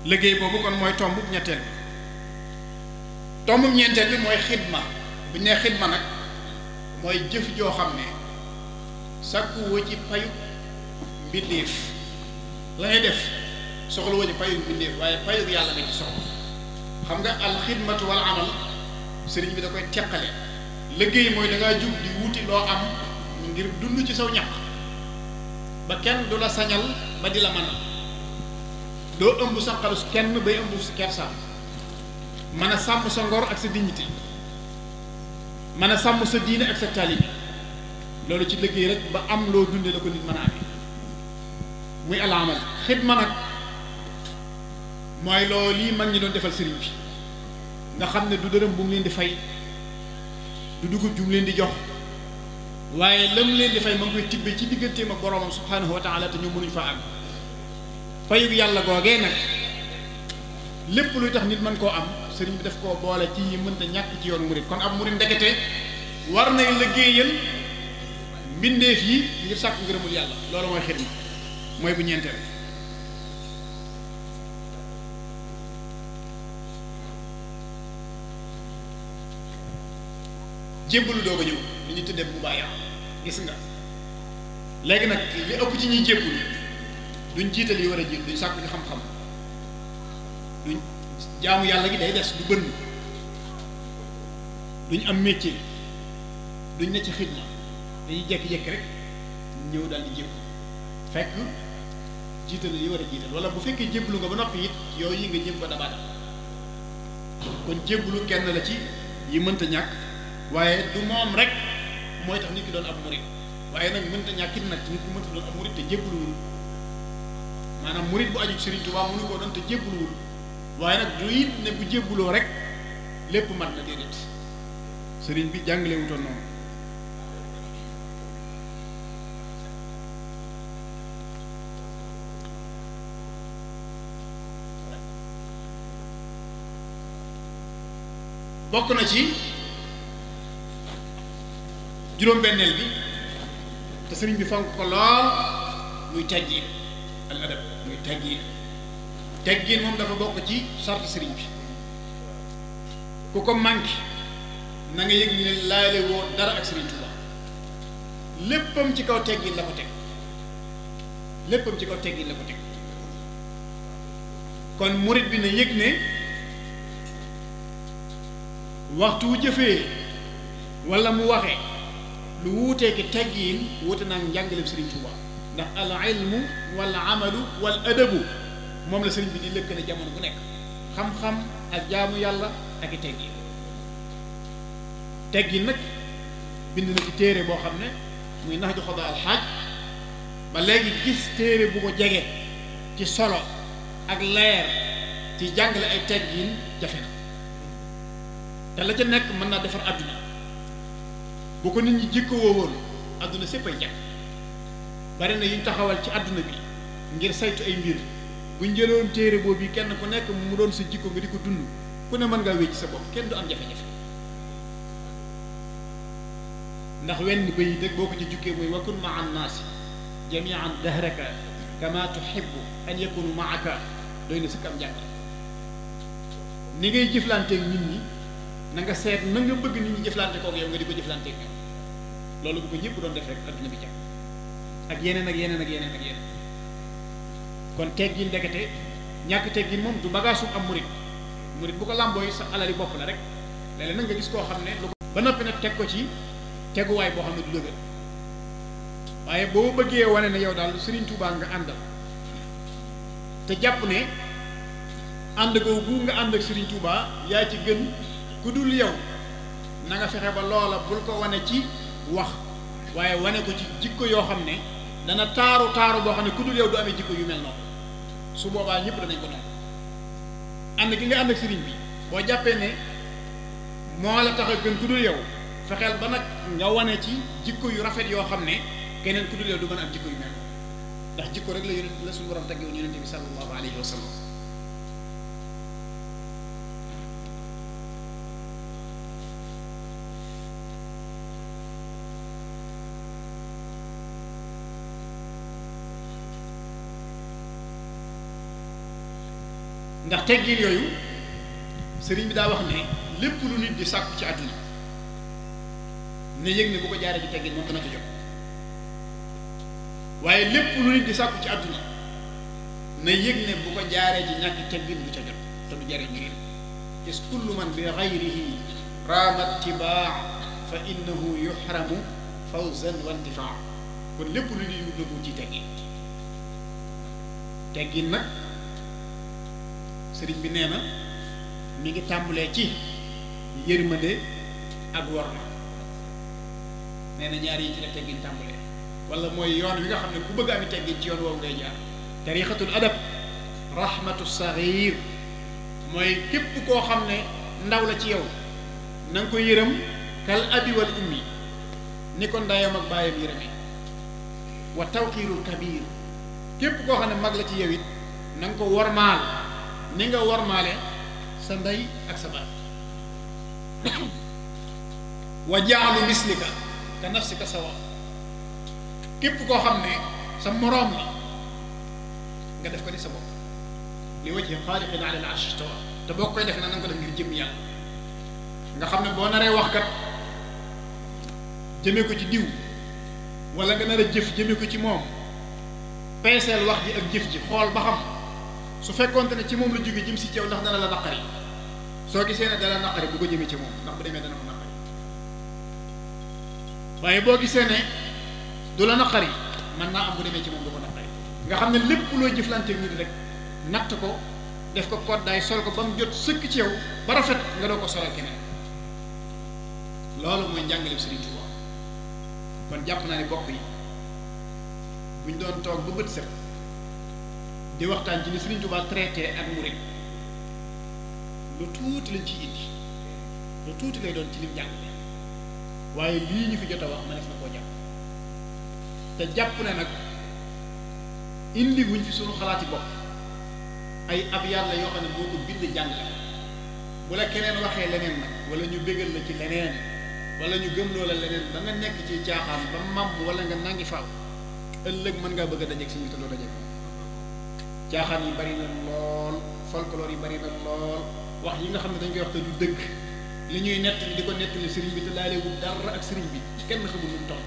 [SPEAKER 1] liggéey boobu kon mooy tombu ñetteel bi tombu ñeenteel bi mooy xidma bu ñu nee xidma nag mooy jëf joo xam ne sàkku woo ci payu mbindeef la ngay def soxla woo ci payu mbindeef waaye payu yàlla nga ci soxla xam nga alxidmatu wal amal sëriñ bi da koy teqale liggéey mooy da ngaa jug di wuti loo am ngir dund ci saw ñaq ba kenn du la sañal ba di la mënal doo ëmb sa xalus kenn bay ëmb sa kersaam mën a sàmm sa ngor ak sa dignité mën a sàmm sa diine ak sa taalibe loolu ci liggéey rek ba am loo dundee la ko nit mën a amee muy alaamal xidma nag mooy loolu lii mag ñi doon defal sëriñ bi nga xam ne du dërëm bu mu leen di fay du dugub ju mu leen di jox waaye la mu leen di fay ma ngi koy tibbe ci digganteem ak boroomam subhaanahu wa taala te ñu mënuñ fa àgg fayug yàlla googee nag lépp luy tax nit mën koo am sëriñ bi daf koo boole ci yi mënta ñàkk ci yoon murit kon ab murit ndekete war nay liggéeyal mbindeef yi ngir sàkk ngërëmul yàlla loolu mooy xidma mooy bu ñeenteel jébbalu doog a ñëw li ñu tuddee bu bàyyi gis nga léegi nag li ëpp ci ñuy jébbalu duñ jiital yi war a jiit duñ sàkku ci xam-xam duñ jaamu yàlla gi day des du bënn duñ am métier duñ ne ci xidma dañuy jekki-jekki rek ñëw daal di jébbalu fekk jiital yi war a jiital wala bu fekkee jébbalu nga ba noppi it yooyu yi nga jëm ko dabaatal kon jébbalu kenn la ci yi mënta ñàkk waaye du moom rek mooy tax nit ki doon ab murit waaye nag mënta ñàkkit nag nit ki mënta doon ab murit te jébbaluwul maanaam murit bu aju ci Sëriñ Tuubaa mënu koo doon te jébbaluwul waaye nag du it ne bu jébbuloo rek lépp mat na déedéet sëriñ bi jàngale wutoon noonu bokk na ci juróom-benneel bi te sëriñ bi fonk ko lool muy teggiin al adab muy teggiin moom dafa bokk ci sarti sëriñ bi ku ko manqué na nga yëg ne laale woo dara ak sëriñ Tuubaa léppam ci kaw teggiin la ko teg léppam ci kaw teggiin la ko teg kon murit bi na yëg ne waxtu wu jëfee wala mu waxee lu wuutee ki teggiin wuute naa njàngaleem sëriñ Tuubaa ndax al ilmu wal amalu wal adabu moom la sëriñ bi di lëkkale jamono bu nekk xam-xam ak jaamu yàlla ak i teggin nag bind na ci téere boo xam ne muy Nahju Qadaa al Haaj ba léegi gis téere bu ko jege ci solo ak leer ci jàngale ay teggin jafe na te la ca nekk mën naa defar àdduna bu ko nit ñi jikko woowoon àdduna sépp ay jàkk bari na yuñ taxawal ci àdduna bi ngir saytu ay mbir buñ jëloon téere boobu yi kenn ku nekk mu doon sa jikko nga di ko dund ku ne mën ngaa wécc sa bopp kenn du am jafe-jafe ndax wenn bay dëgg boo ko ci jukkee mooy wakun maa annaasi jamian dahraka kama tuhibbu an yakunu maaka doy na si kam jàng ni ngay jëflanteeg nit ñi na nga seet na nga bëgg nit ñi jëflante kook yow nga di ko jëflanteeg ñoom loolu bu ko ñëpp doon def rek adduna bi jàpp ak yeneen ak yeneen ak yeneen ak yeneen kon teggin ndekete ñàkk teggin moom du bagage am murit bu ko làmbooy sa alali bopp la rek léeg-léeg nag nga gis koo xam ne lu ko ba noppi nag teg ko ci teguwaay boo xam ne du dëgër waaye boo bëggee wane ne yow daal Serigne Touba nga àndal te jàpp ne ànd googu nga ànd ak Serigne Touba yaa ci gën ku dul yow na nga fexe ba loola bul ko wane ci wax waaye wane ko ci jikko yoo xam ne dana taaru boo xam ne ku dul yow du amee jikko yu mel noonu su boobaa ñëpp danañ ko noonu ànd gi nga ànd ak Serigne bi boo jàppee ne moo la tax a gën ku dul yow fexeel ba nag nga wane ci jikko yu rafet yoo xam ne keneen ku dul yow du mën a am jikko yu mel ndax jikko rek la suñu borom taggewoon yonente bi sallallahu alayhi wa sallam ndax teggin yooyu sëriñ bi daa wax ne lépp lu nit di sàkku ci àdduna ne yëg ne bu ko jaaree ci teggin moom dana ko jot waaye lépp lu nit di sàkku ci àdduna na yëg ne bu ko jaaree ci ñàkk teggin du ca jot te du jaree njëriñ is kullu man bi gayrihi raama tibaa fa innahu yuhramu fawzan wa intifaa kon lépp lu nit yu dëggu ci teggin nag sëriñ bi nee na mi ngi tàmbalee ci yërmande ak worma nee na ñaar yi ci la teggin tàmbalee wala mooy yoon wi nga xam ne ku bëgg ami teggin ci yoon woowu ngay jaar tariqatul adab rahmatu saghir mooy képp koo xam ne ndaw la ci yow na nga ko yërëm kal abi wal ummi ni ko ndayam ak baayam yërëmi wa tawqiirul kabir képp koo xam ne mag la ci yow it na nga ko wormaal ni nga wormaale sa ndey ak sa baay wa jaalu mislika ka nafsika sawa képp koo xam ne sa moroom la nga def ko ni sa bopp li wajhi xaaliqin ala al-arsh istawa te boo koy def na nga ko def ngir jëm yàlla nga xam ne boo naree wax kat jëmee ko ci diw wala nga nar a jëf jëmee ko ci moom peeseel wax ji ak jëf ji xool ba xam su fekkoonte ne ci moom la jóge jëm si ceew ndax dana la naqari soo gisee ne dana naqari bu ko jëmee ci moom ndax bu demee dana ko naqari waaye boo gisee ne du la naqari mën naa am bu demee ci moom du ko naqari nga xam ne lépp loo jëflanteeg nit rek natt ko def ko koddaay sol ko ba mu jot sëkk ci yow ba rafet nga doo ko solal keneen loolu mooy njàngaleem Serigne Touba kon jàpp naa ne bokk yi buñ doon toog ba bët set di waxtaan ci ni Serigne Touba traité ak murid lu tuuti lañ ciy indi lu tuuti lay doon ci lim jàngale waaye lii ñu fi jot a wax ma def na koo jàpp te jàpp ne nag indi wuñ fi sunu xalaati bopp ay ab yàlla yoo xam ne moo ko bind jàngale bu la keneen waxee leneen nag wala ñu bégal la ci leneen wala ñu gëm loola leneen ba nga nekk ci caaxaan ba màmm wala nga nangi faaw ëllëg mën ngaa bëgg a dajeeg si ñu te doo dajeeg caaxaan yi bari na lool folklore yi bari na lool wax yi nga xam ne dañ koy wax te du dëgg li ñuy nettali di ko nettali sëriñ bi te laaleewul dara ak sëriñ bi kenn xamul nu mu toll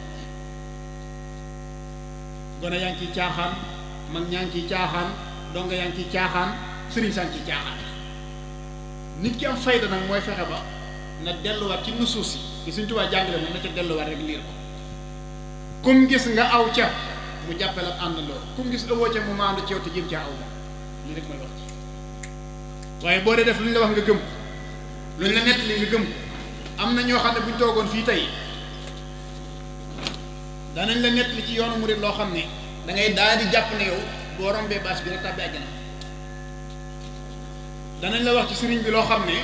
[SPEAKER 1] gone yaa ngi ciy caaxaan mag ñaa ngi ciy caaxaan donga yaa ngi ciy caaxaan sëriñ saa ngi ciy caaxaan nit ki am fayda nag mooy fexe ba na delluwaat ci nusuus yi Sëriñ Tuubaa jàngale moom na ca delluwaat rek liir ko kum gis nga aw ca mu jàppale ak àndandoo kum gis ëwoo ca mu maandu ci yow te jéem caa aw moom lii rek mooy wax ci waaye boo dee def lu ñu la wax nga gëm ko lu ñu la nettali nga gëm ko am na ñoo xam ne bu ñu toogoon fii tey danañ la nettali ci yoonu murid loo xam ne da ngay daal di jàpp ne yow boo rombee bâche bi rek tàbbi àjjana danañ la wax ci sëriñ bi loo xam ne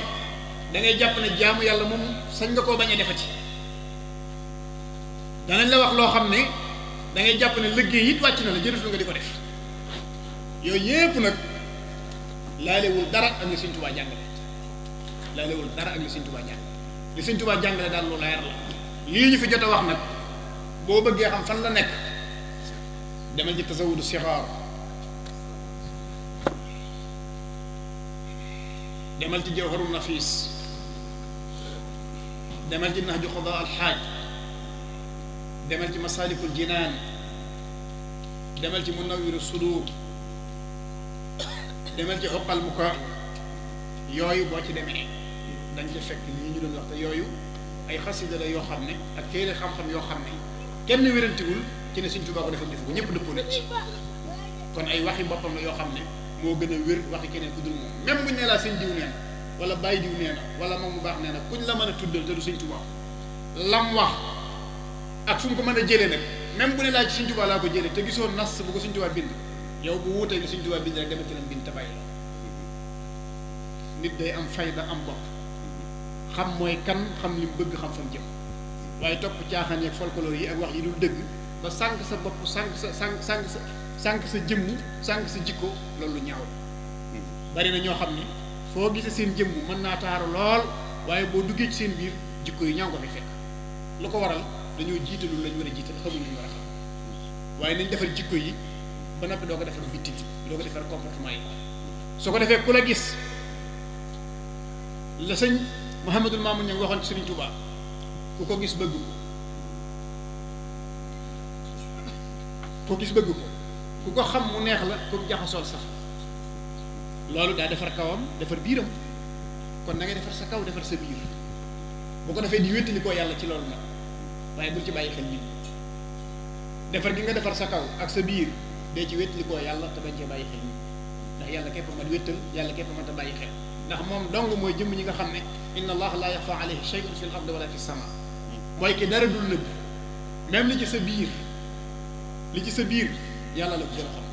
[SPEAKER 1] da ngay jàpp ne jaamu yàlla moom sañ nga koo bañ a defati danañ la wax loo xam ne da ngay jàpp ne liggéey it wàcc na la jërëtul nga di ko def yooyu yépp nag laalewul dara ak li Sëriñ Tuubaa jàngale laalewul dara ak li Sëriñ Tuubaa jàngale li Sëriñ Tuubaa jàngale daal lu leer la lii ñu fi jot a wax nag boo bëggee xam fan la nekk demal ci tasawudu sixaar demal ci jawharu nafis demal ci nahju qadaa alxaaj demal ci masaalikul jinaan demal ci munawwiru sudur demal ci xoqal mukaa yooyu boo ci demee dañ ca fekk lii ñu doon wax te yooyu ay xasida la yoo xam ne ak téere xam-xam yoo xam ne kenn wérantiwul ci ne Sëriñ Tuubaa ko defoon defu ko ñëpp dëppoo na ci kon ay waxi boppam la yoo xam ne moo gën a wér waxi keneen ku dul moom même buñ nee laa seen diw nee na wala bàyyi diw nee na wala moom mu baax nee na kuñ la mën a tuddal te du Sëriñ Tuubaa lam wax ak fu mu ko mën a jëlee nag même bu ne laa ci Sëriñ Tuubaa laa ko jëlee te gisoo nas bu ko Sëriñ Tuubaa bind yow bu wuutee li Sëriñ Tuubaa bind rek demal ci lam bind te bàyyi la nit day am fayda am bopp xam mooy kan xam li mu bëgg xam fa mu jëm waaye topp caaxaan yeeg folklore yi ak wax yi dul dëgg ba sànq sa bopp sànq sa jëmm sànq sa jikko loolu ñaaw bari na ñoo xam ni foo gisee seen jëmm mën naa taaru lool waaye boo duggee ci seen biir jikko yi ñaaw nga fi fekk lu ko waral dañoo jiitalul lañ war a jiital xamul lañ war a xam waaye nañ defar jikko yi ba noppi doo ko defar bitti bi doo ko defar comportement yi su ko defee ku la gis la sëñ Mouhamadul Mamoun ña waxoon ci Sëriñ Tuubaa ku ko gis bëgg ko ku ko xam mu neex la ku jaxasool sax loolu daa defar kawam defar biiram kon da ngay defar sa kaw defar sa biir bu ko defee di wéttali koo yàlla ci loolu nag waaye bul ci bàyyi xel nit defar gi nga defar sa kaw ak sa biir dee ci wéttali koo yàlla te bañ cee bàyyi xel nit ndax yàlla képp mat wéttal yàlla képp mat a bàyyi xel ndax moom dong mooy jëmm ñi nga xam ne inna allah la yaxfa alayhi shay'un fil ardi wala fis sama mooy ki dara dul nëbb même li ci sa biir yàlla la ko gën a xam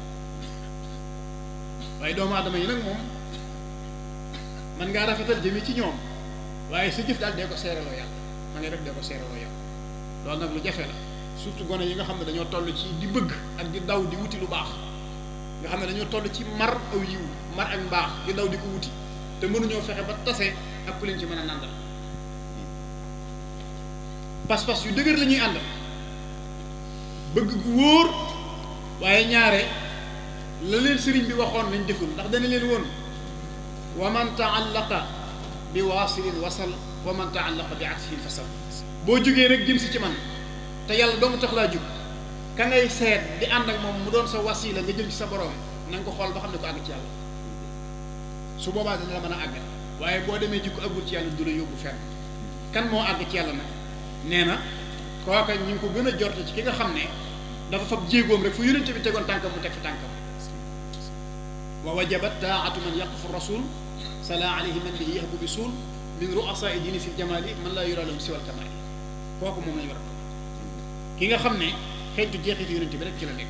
[SPEAKER 1] waaye doomu aadama yi nag moom man ngaa rafetal jëmee ci ñoom waaye sa jëf daal dee ko seeraloo yàlla ma ngay def dee ko seeraloo yàlla loolu nag lu jafe la surtout gone yi nga xam ne dañoo toll ci di bëgg ak di daw di wuti lu baax nga xam ne dañoo toll ci mar aw yiw mar ak mbaax di daw di ko wuti te mënuñoo fexe ba tase ak ku leen ci mën a nàndal pas-pas yu dëgër la ñuy àndal bëgg gu wóor waaye ñaare la leen sëriñ bi waxoon lañ deful ndax dana leen woon wa man taallaqa bi waasilin wasal wa man taallaqa bi aksihin fasal boo jógee rek jëm si ci man te yàlla doomu tax laa jóg ka ngay seet di ànd ak moom mu doon sa wasila nga jëm ci sa borom na nga ko xool ba xam ne ko àgg ci yàlla su boobaa dana la mën a àgg waaye boo demee jikko àggul ci yàlla du la yóbbu fenn kan moo àgg ci yàlla nag nee na kooka ñu ngi ko gën a jorte ci ki nga xam ne dafa fab jéegoom rek fu yonente bi tegoon tànkam mu teg fi tànkam wa wajabat taatu man yaqfu rasul sala alayhi man bihi yahbu bi suul min ru'asa'i dini fi jamali man laa yura lahum siwal kamali kooku moom lañu war a ki nga xam ne xeetu jeexit yonente bi rek ci la nekk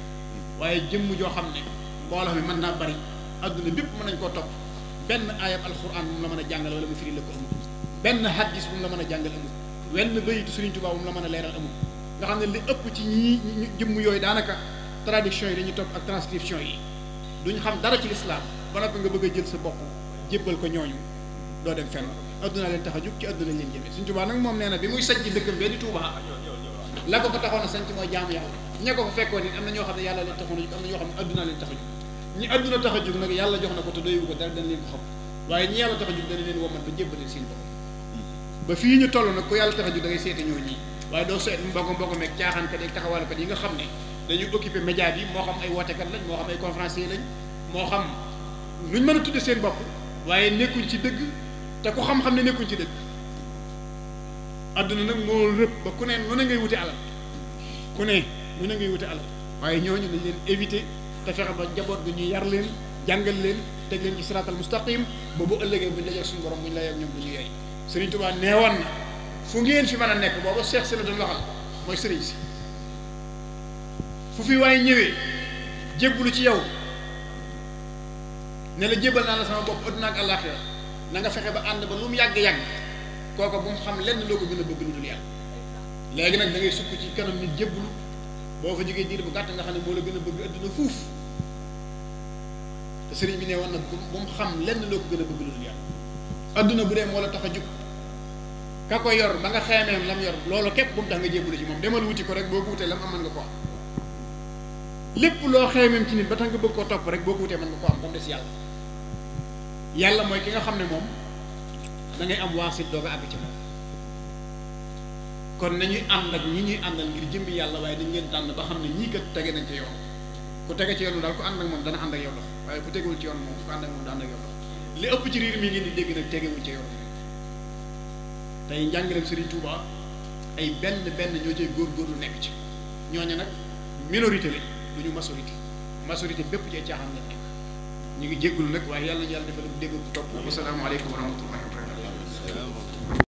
[SPEAKER 1] waaye jëmm joo xam ne mbooloo mi mën naa bari adduna bépp mën nañ koo topp benn ayab alquran moom la mën a jàngal wala mu firi la ko amul benn hadis bu mu la mën a jàngal amul wenn bayitu Sëriñ Tuubaa bu mu la mën a leeral amul nga xam ne li ëpp ci ñi jëmm yooyu daanaka traduction yi dañuy topp ak transcription yi duñ xam dara ci lislaam ba noppi nga bëgg a jël sa bopp jébbal ko ñooñu doo dem fenn adduna leen tax a jóg ci adduna leen jëmee Sëriñ Tuubaa nag moom nee na bi muy sañ ci dëkkam bee di Tuubaa la ko taxoon a sañ ci mooy jaamu yàlla ña ko fa fekkoon it am na ñoo xam ne yàlla leen taxoon a jóg am na ñoo xam ne adduna leen tax a jóg ñi adduna tax a jóg nag yàlla jox na ko te doywu ko dara dana leen ko xam waaye ñi yàlla tax a jóg dana leen womat ba jébbaleen seen bopp ba fii ñu toll nag ku yàlla tax a jóg da ngay seeti ñoo ñii waaye doo seet mbokk meeg caaxaankat yi taxawalkat yi nga xam ne dañuy occupé média bi moo xam ay wootekat lañ moo xam ay conférencier lañ moo xam luñ mën a tudde seen bopp waaye nekkuñ ci dëgg te ku xam-xam ne nekkuñ ci dëgg adduna nag moo rëbb ba ku ne nu ne ngay wute alal ku ne nu ne ngay wute alal waaye ñooñu dañ leen éviter te fexe ba njaboot gi ñu yar leen jàngal leen teg leen ci siraatal mustaqim ba bu ëllëgee buñ dajee suñu borom buñ la yeeg ñoom bu ñu yey Sëriñ Tuubaa neewoon na fu ngeen fi mën a nekk booba Seex si la doon waxal mooy sëriñ si fu fi waaye ñëwee jébbulu ci yow ne la jébal naa la sama bopp adduna ak àllaaxira na nga fexe ba ànd ba lu mu yàgg-yàgg kooka bu mu xam lenn loo ko gën a bëgg lu dul yàlla. léegi nag da ngay sukk ci kanam nit jébbalu boo fa jógee diir bu gàtt nga xam ne moo la gën a bëgg adduna fuuf te sëriñ bi ne woon na bu mu xam lenn loo ko gën a bëgg lu dul yàlla. adduna bu dee moo la tax a jug ka ko yor ba nga xeemeem lam yor loolu képp bu mu tax nga jébbalu ci moom demal wuti ko rek boo ko wutee lam am mën nga ko am lépp loo xeemeem ci nit ba tax nga bëgg koo topp rek boo ko wutee mën nga ko am ba mu des yàlla. yàlla mooy ki nga xam ne moom da ngay am waasit doog a àgg ci moom kon nañuy ànd ak ñi ñuy àndal ngir jëmbi yàlla waaye dañ leen tànn ba xam ne ñii kat tege nañ ci yoon ku tege ci yoon daal ku ànd ak moom dana ànd ak yow dox waaye ku tegewul ci yoon moom ku ànd ak moom dana ànd ak yow dox li ëpp ci riir mi ngeen di dégg nag tegewul ci yoon tey njàngaleem Serigne Touba ay benn ñoo cay góorgóorlu nekk ci ñooñu nag minorité lañ du ñu majorité bépp ci ay caaxaan lañ nekk ñu ngi jéggul nag waaye yàlla defal dégg bu topp wasalaamaaleykum wa rahmatullah